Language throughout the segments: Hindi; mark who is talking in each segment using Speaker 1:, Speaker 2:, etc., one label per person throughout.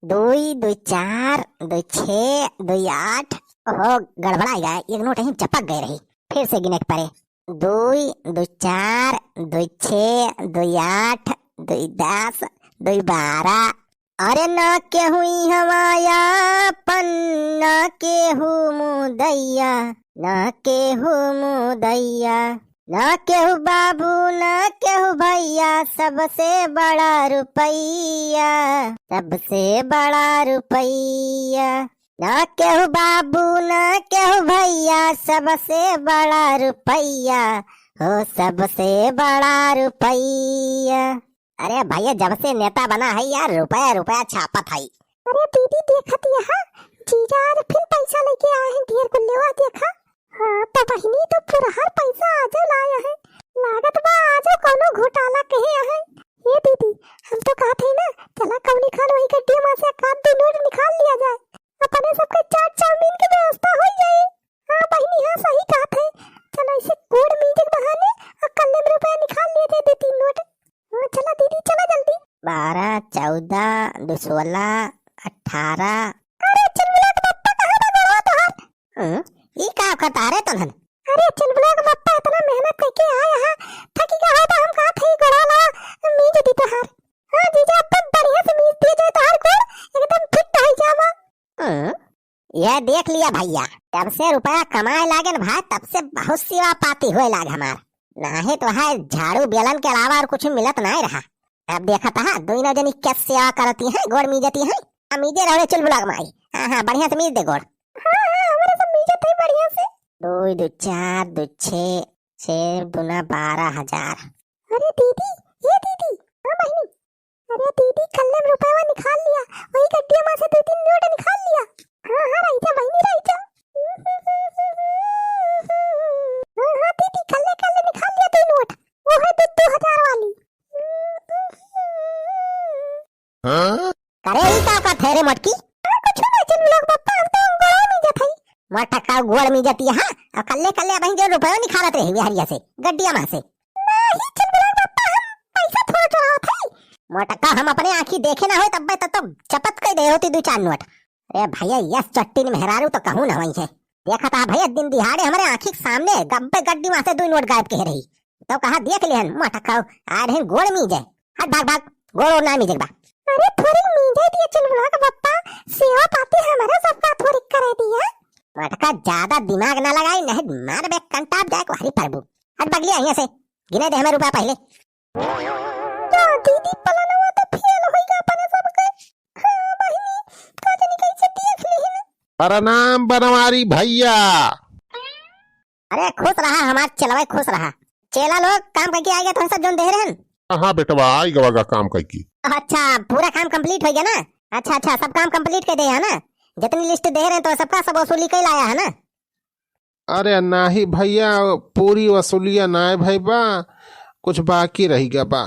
Speaker 1: दुई दुई चार दुई छः दुई आठ। ओहो गड़बड़ा गया, एक नोट यहीं चपक गए रही। फिर से गिने के पड़े। दुई दुई चार दुई छः दुई आठ दुई 10 दुई 12। अरे ना केहू हमाया पन ना केहू मुदैया, ना केहू मुदैया, ना केहू बाबू ना केहू भैया, सबसे बड़ा रुपैया, सबसे बड़ा रुपैया। ना केहू बाबू ना केहू भैया, सबसे बड़ा रुपैया, हो सबसे बड़ा रुपैया। अरे भैया जब से नेता बना है यार रुपया रुपया छापत है।
Speaker 2: अरे दीदी देखत यहाँ जीजा फिर पैसा लेके आए हैं ढेर को लेवा देखा। हाँ तो बहिनी तो पूरा हर पैसा आजो लाया है, लागत बा आजो कोनो घोटाला कहे है। ये दीदी हम तो कहते हैं ना चला कौनी खान वही गड्डी में से काट दो नोट निकाल लिया जाए, अपने सबके चाट चाउमीन की व्यवस्था हो जाए। हाँ बहिनी हाँ सही कहते हैं, चलो इसे कोड मीटे के बहाने और कल्ले में रुपया निकाल लिए थे 2-3 नोट। हाँ चला दीदी चला जल्दी।
Speaker 1: 12 14 16 18।
Speaker 2: अरे चलबुला के पप्पा कहाँ बना तो हां
Speaker 1: ये का करता रे तनन।
Speaker 2: अरे चलबुला के पप्पा इतना मेहनत करके आया है, थकी का होता हम का थई गड़ाला मीज दी तो हार। हां जीजा अब बढ़िया से मीज दिए जाए तो हर को एकदम फिट हो जावा।
Speaker 1: यह देख लिया भैया, जब से रुपया कमाए लागे न भाई तब से बहुत सेवा पाती हुए लाग हमार। नहीं तो है झाड़ू बेलन के अलावा और कुछ मिलत नहीं रहा। अब देखा था दोनों जनी क्या सेवा करती हैं, गोड़ मीजती हैं। मीजे रहे चल बुला माई। हाँ बढ़िया से मीज दे गोड़।
Speaker 2: हाँ हमारे सब मीजत है बढ़िया से।
Speaker 1: 2 2 4 2 6 6 दूना 12,000।
Speaker 2: अरे दीदी ये दीदी। हाँ बहिनी। अरे दीदी कल्ले में रुपया निकाल लिया, वही गड्डी में से 2-3 नोट निकाल लिया। हाँ रही जा बहिनी रही जा। हाँ दीदी कल्ले कल्ले निकाल लिया 2 नोट, वो है 2,000 वाली।
Speaker 1: करे ही का थेरे मटकी।
Speaker 2: कुछ ना चल लोग पप्पा हम तो गोड़ में जत है।
Speaker 1: मटका गोड़ में जती है और कल्ले कल्ले बहन जो रुपया निकालत रही बिहारिया से गड्डिया में से।
Speaker 2: नहीं चल लोग पप्पा हम पैसा थोड़ा चढ़ा थे।
Speaker 1: मटका हम अपने आंखी देखे ना हो तब तो चपत कर दे होती 2-4 नोट। अरे भैया यस चट्टी में मेहरारू तो कहूँ ना वही है। देखा था भैया दिन दिहाड़े हमारे आंखी के सामने गब्बे गड्डी में से 2 नोट गायब कह रही। तो कहा देख लिहन मटका आ रहे गोड़ मीजे। हट भाग भाग गोड़ ना मीजे बा।
Speaker 2: अरे थोड़ी मीजे दिए चलबुला का पप्पा, सेवा पाती हमारा सबका थोड़ी करे दिया।
Speaker 1: मटका ज्यादा दिमाग ना लगाई नहीं मार बे कंटाप जाए हरी प्रभु। हट बगली यहाँ से गिने दे हमें रुपया पहले।
Speaker 2: या दीदी पलानवा तो फेल होइगा अपने सबके। हां बहिनी का जानी कैसे देख लीहन।
Speaker 3: प्रणाम बनवारी भैया।
Speaker 1: अरे खुश रहा हमार चलवाए खुश रहा। चेला लोग काम करके आएगा तो सब जोन दे रहे हैं।
Speaker 3: हाँ बेटवा आई गवागा काम की।
Speaker 1: अच्छा पूरा काम कंप्लीट हो गया ना। अच्छा सब काम कंप्लीट कर दिया है ना। जितनी लिस्ट दे रहे हैं तो सबका सब वसूली कर लाया है ना।
Speaker 3: अरे नाही भैया पूरी वसूलिया ना है भाई बा, कुछ बाकी रही गया बा।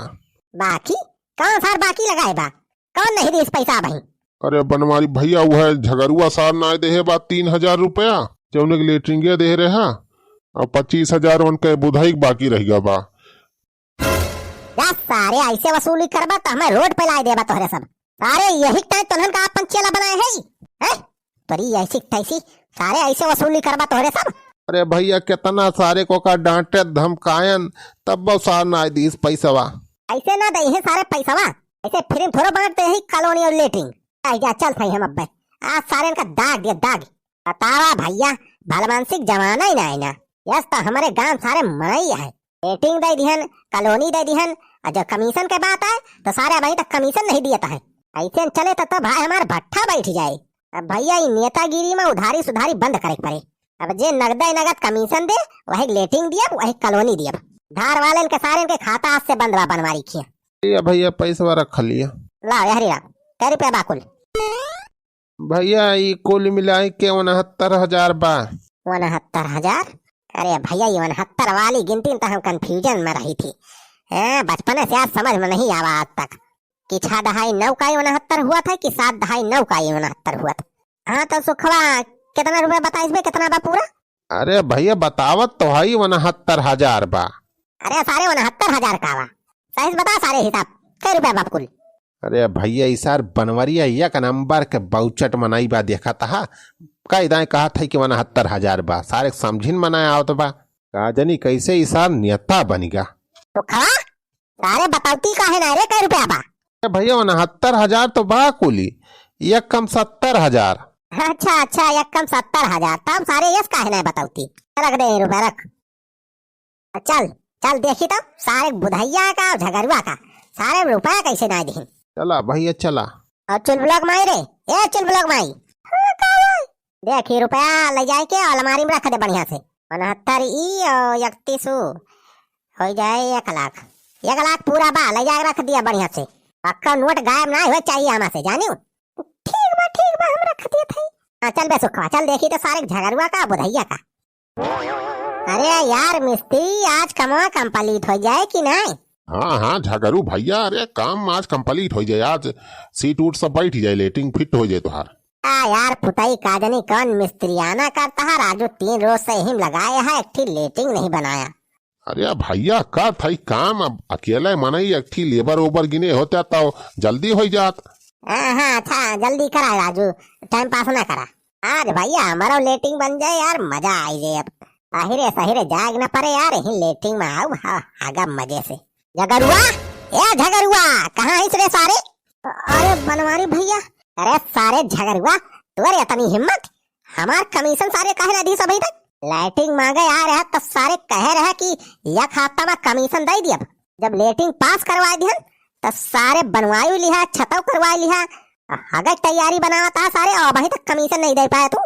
Speaker 1: बाकी कौन सार बाकी लगाए बा, कौन नहीं दी इस पैसा भाई।
Speaker 3: अरे बनवारी भैया वो है झगरुआ सार ना दे बा 3,000 रुपया जो उन्हें लेटरिंगे दे रहे हैं और 25,000 उनके बुधाई बाकी रह गया बा।
Speaker 1: सारे ऐसे वसूली करबा तो हमें रोड पे ला देबा तोहरे सब। सारे यही टाइम तोहन का अपन चेला बनाए है तोरी ऐसी तैसी सारे ऐसे वसूली करबा तोहरे सब।
Speaker 3: अरे भैया कितना सारे को का डांटे धमकायन तब वो सार ना दी इस पैसा।
Speaker 1: ऐसे ना दे है सारे पैसा, ऐसे फिर थोड़ा बांटते हैं कॉलोनी और लेटरिंग। जा चल सही हम अब आज सारे का दाग दिया दाग। बतावा भैया भलमानसिक जमाना ही ना है ना। यस तो हमारे गांव सारे मनाई है, लेटरिंग दे दिहन कॉलोनी दे दिहन और जब कमीशन के बात आए तो सारे भाई तक कमीशन नहीं दिया है। ऐसे चले तो भाई हमारा भट्ठा बैठ जाए। अब भैया नेतागिरी में उधारी सुधारी बंद करे पड़े। अब जे नगद कमीशन दे वही लेटिंग दिया वही कॉलोनी दिया। धार वाले के सारे के खाता आज से बंद बा बनवारी खिया।
Speaker 3: भैया पैसा रख लिया।
Speaker 1: ला हरी राम कै रुपया बाकुल।
Speaker 3: भैया ये कुल मिलाई के 69,000 बा।
Speaker 1: 69,000? अरे भैया ये 69 वाली गिनती तो हम कंफ्यूजन में रही थी। बचपन से आज समझ में नहीं आवा आज तक कि 6.9 का 69 हुआ था कि 7.9 का 69 हुआ था। हाँ तो सुखवा कितना रुपया बता इसमें कितना बा पूरा?
Speaker 3: अरे भैया बतावत तो है 69,000 बा।
Speaker 1: अरे सारे 69,000 का बा। सही बता सारे हिसाब कै रुपया बा कुल?
Speaker 4: अरे भैया इसार बनवरिया एक नंबर के बहुचट मनाई बा देखा था कई दाए कहा था कि 69,000 बा सारे समझिन मनाया आवत बा का जनी कैसे इसार नेता बनिगा।
Speaker 1: तो खा सारे बतावती काहे ना रे कई रुपया बा।
Speaker 4: भैया 69,000 तो बा कुली एक कम 70,000।
Speaker 1: अच्छा अच्छा एक कम 70,000 तब सारे यस काहे ना बतावती रख दे रुपया रख। चल चल देखी तो सारे बुधैया का और झगड़ुआ का सारे रुपया कैसे ना दी।
Speaker 4: चला भैया चला।
Speaker 1: और चुलबुलक माई रे ए चुलबुलक माई देखी रुपया ले जाए के अलमारी में रख दे बढ़िया से 69 ई और 31 हो जाए 1 लाख पूरा बा ले जाए रख दिया बढ़िया से पक्का नोट गायब ना हो चाहिए हमारे से जानियो।
Speaker 2: ठीक बा हम रख दिए थे।
Speaker 1: हाँ चल बे सुखवा चल देखी तो सारे झगड़ुआ का बुधैया का। अरे यार मिस्त्री आज कमा कंप्लीट हो जाए कि नहीं।
Speaker 3: हाँ हाँ झगड़ू भैया, अरे काम आज कंप्लीट हो जाए, आज सीट उट सब बैठ जाए, लेटिंग फिट हो जाए तुहार।
Speaker 1: यार पुताई काजनी कौन मिस्त्री आना करता है राजू 3 रोज से ही लगाया है एक ठीक लेटिंग नहीं बनाया।
Speaker 3: अरे भैया का था काम, अब अकेले मनाई एक ठीक लेबर ओबर गिने होता तो जल्दी हो जात।
Speaker 1: हाँ अच्छा जल्दी करा राजू टाइम पास ना करा। आज भैया हमारा लेटिंग बन जाए यार मजा आई जाए। अब सहिरे जाग ना पड़े यार यही लेटिंग में आओ आगा मजे से। झगड़ुआ ए झगड़ुआ कहाँ है रे सारे। अरे बनवारी भैया अरे सारे झगड़ुआ तुम्हारे इतनी हिम्मत हमार कमीशन सारे कहे ना दी सब तक लाइटिंग मांगे आ रहा तो सारे कह रहे कि यह खाता में कमीशन दे दिया। जब लेटिंग पास करवा दिया तो सारे बनवायु लिहा छतव करवा लिहा अगर तैयारी बनाता सारे और वही तक कमीशन नहीं दे पाया तू।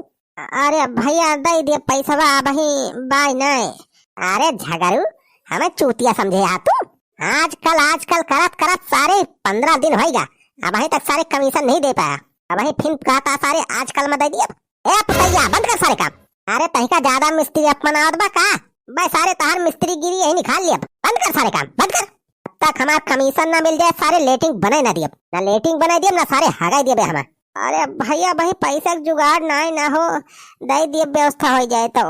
Speaker 1: अरे भैया दे दिए पैसा वही बाय नहीं। अरे झगड़ू हमें चूतिया समझे आ तू। आजकल करत करत सारे 15 दिन होगा अब वही तक सारे कमीशन नहीं दे पाया। अब वही फिर कहता सारे आजकल में दे दिया। ए पुतैया बंद कर सारे काम। अरे तहिका ज्यादा मिस्त्री अपनावत बा का भाई सारे तहार मिस्त्री गिरी यही निकाल लिया। बंद कर सारे काम बंद कर। अब तक हमार कमीशन ना मिल जाए सारे लेटिंग बने ना दिए ना लेटिंग बना दिए ना सारे हगाई दिए हमार। अरे भैया भाई पैसा जुगाड़ ना हो दे दिए व्यवस्था हो जाए तो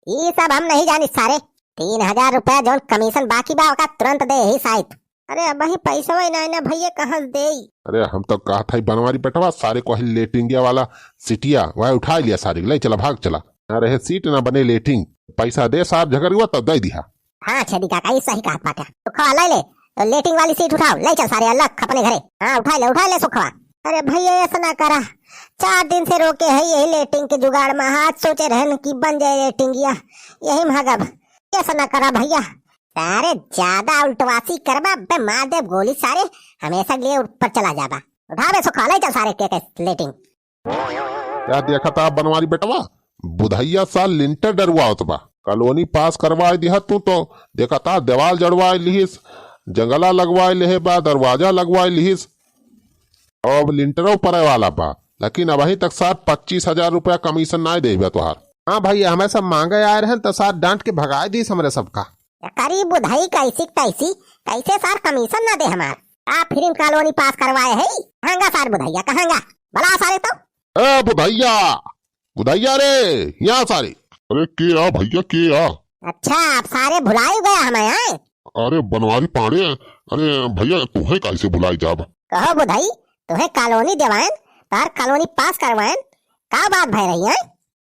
Speaker 1: ये सब हम नहीं जानी सारे 3,000 रुपया जो कमीशन बाकी बा का तुरंत दे ही शायद। अरे अब वही पैसा वही ना भैया कहाँ दे।
Speaker 3: अरे हम तो कहा था बनवारी बेटवा सारे को लेटिंग वाला सीटिया वह उठा लिया सारे ले चला भाग चला ना रहे सीट ना बने लेटिंग पैसा दे साहब झगड़ुआ तब दे दिया।
Speaker 1: हाँ छेदी काका सही कहा पाटा सुखवा ले तो लेटिंग वाली सीट उठाओ ले चल सारे अलग अपने घरे। हाँ उठा ले सुखवा। अरे भैया ऐसा ना करा 4 दिन से रोके है यही लेटिंग के जुगाड़ में हाथ सोचे रहन की बन जाए लेटिंग यही भागब ऐसा ना करा भैया सारे ज्यादा उल्टवासी करबा बे मार दे गोली सारे हमेशा लिए ऊपर चला जाबा। उठा बे सुखवा ले चल सारे के लेटिंग।
Speaker 3: क्या देखा था बनवारी बेटवा बुधैया साल लिंटर डरवा बा कॉलोनी पास करवा दिया तू तो देखा था दीवार जड़वा लिहिस जंगला लगवा ले बा दरवाजा लगवा लिहिस अब लिंटरों पर वाला बा लेकिन अभी तक साथ 25,000 रुपया कमीशन ना दे तुहार।
Speaker 4: हाँ भैया हमें सब मांगे आए रहे तो साथ डांट के भगा दी हमरे सबका।
Speaker 1: करीब बुधाई कैसे सार कमीशन ना दे हमार आप फिर कॉलोनी पास करवाए है कहांगा सार बुधैया कहांगा बला सारे तो।
Speaker 3: ए बुधैया रे यहाँ सारे। अरे के आ भैया के आ।
Speaker 1: अच्छा आप सारे भुलाई गया हमें आए।
Speaker 3: अरे बनवारी पाड़े अरे भैया तुम्हें कैसे भुलाई जाब।
Speaker 1: कहो बुधाई तुम्हें कॉलोनी देवाएं तार कॉलोनी पास करवाएं का बात भय रही है।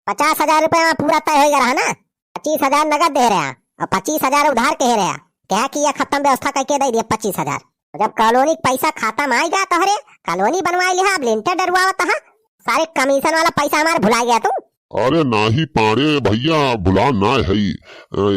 Speaker 1: 50,000 रुपए में पूरा तय हो रहा ना 25,000 नगद दे रहा और 25,000 उधार कह रहा क्या कि यह खत्म व्यवस्था करके दे दिया 25,000। जब कॉलोनी पैसा खाता में आएगा तो हरे कॉलोनी बनवाई लिहा अब लिंटर डरवावत है सारे कमीशन वाला पैसा हमारे भुला गया तू।
Speaker 3: अरे नाही पाड़े भैया भुला ना है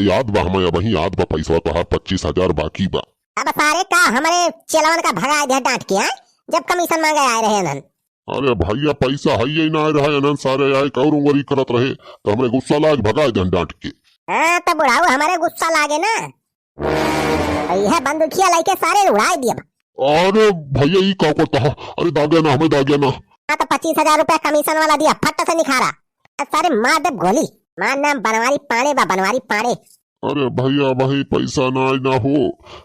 Speaker 3: याद बा हमें वही याद बा पैसा तो 25,000 बाकी बा।
Speaker 1: अब सारे का हमारे चलवन का भगा दिया डांट के जब कमीशन मांगे आए रहे नन।
Speaker 3: अरे भैया पैसा है ही ना रहे अनन सारे आए कौरुंगरी करत रहे तो हमरे गुस्सा लाग भगा दे डांट के।
Speaker 1: हाँ तो बुढ़ाऊ हमारे गुस्सा लागे ना यह बंदूकिया लेके सारे उड़ा दिया।
Speaker 3: अरे भैया ये का करता है अरे दागे ना हमें दागे ना।
Speaker 1: हाँ तो 25,000 रुपया कमीशन वाला दिया फट से निखारा सारे मार दे गोली मार नाम बनवारी पाड़े बा बनवारी पाड़े।
Speaker 3: अरे भैया भाई पैसा ना हो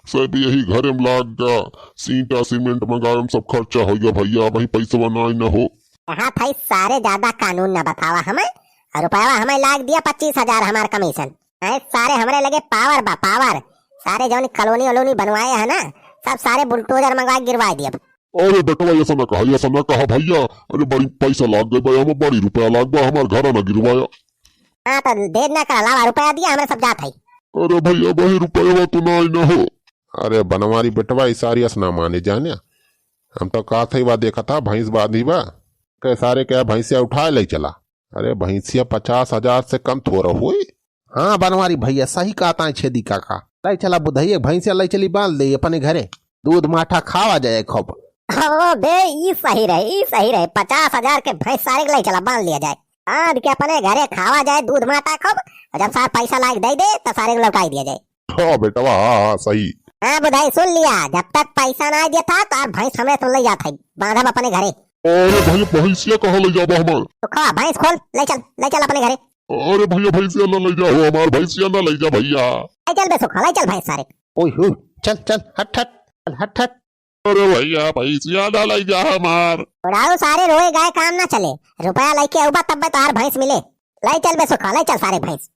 Speaker 3: सब यही घर में लाग गया सीटा सीमेंट मंगाए सब खर्चा हो गया भैया भाई पैसा ना हो।
Speaker 1: कहा था सारे ज्यादा कानून न बतावा हमें और रुपया हमें लाग दिया 25,000 हमार कमीशन। सारे हमारे लगे पावर बा पावर सारे जो कॉलोनी वलोनी बनवाए है ना सब सारे बुलडोजर मंगवा गिरवा दिया।
Speaker 3: अरे बेटवा ऐसा न कहा भैया। अरे बड़ी पैसा लाग गए भाई, हमें बड़ी रुपया लाग गया, हमारे घर न गिरवाया।
Speaker 1: हाँ तो देर न कर, लावा रुपया दिया हमें सब जात है।
Speaker 3: अरे भैया वही रुपया तो ना हो।
Speaker 4: अरे बनवारी बेटवा इसारी ना माने जाने, हम तो कहा था देखा था भैंस बांधी बा के सारे क्या भैंसिया उठाए ले चला। अरे भैंसिया 50,000 से कम थोड़ा हुई। हाँ बनवारी भैया सही कहता है छेदी काका, ले चला बुधैया भैंसिया ले चली बांध दे अपने घरे, दूध माठा खावा जाए खूब।
Speaker 1: ओ बे ई सही रहे 50,000 के भैंस सारे के ले चला बांध लिया जाए, बांध के अपने घरे खावा जाए दूध माटा खूब, और जब सारा पैसा लायक दे दे तो सारे को लौटाई दिया जाए।
Speaker 3: हाँ बेटवा हाँ सही।
Speaker 1: हाँ बुधाई सुन लिया, जब तक पैसा ना दिया था तो भैंस हमें तो ले जाता है बांधब अपने घरे।
Speaker 3: अरे भैया भैंसिया कहाँ ले जाबा हमार?
Speaker 1: तो खा भैंस खोल ले चल अपने घरे।
Speaker 3: अरे भैया भैंसिया ना ले जाओ, हमार भैंसिया ना ले जा भैया।
Speaker 1: ले चल बे सुखा, ले चल भैंस सारे।
Speaker 4: ओह चल चल हट हट हट हट।
Speaker 3: अरे भैया भैंसिया ना ले जा हमार।
Speaker 1: उड़ाऊ सारे रोए गाय काम ना चले, रुपया लेके उबा तब तो हर भैंस मिले। ले चल बे सुखा, ले चल सारे भैंस।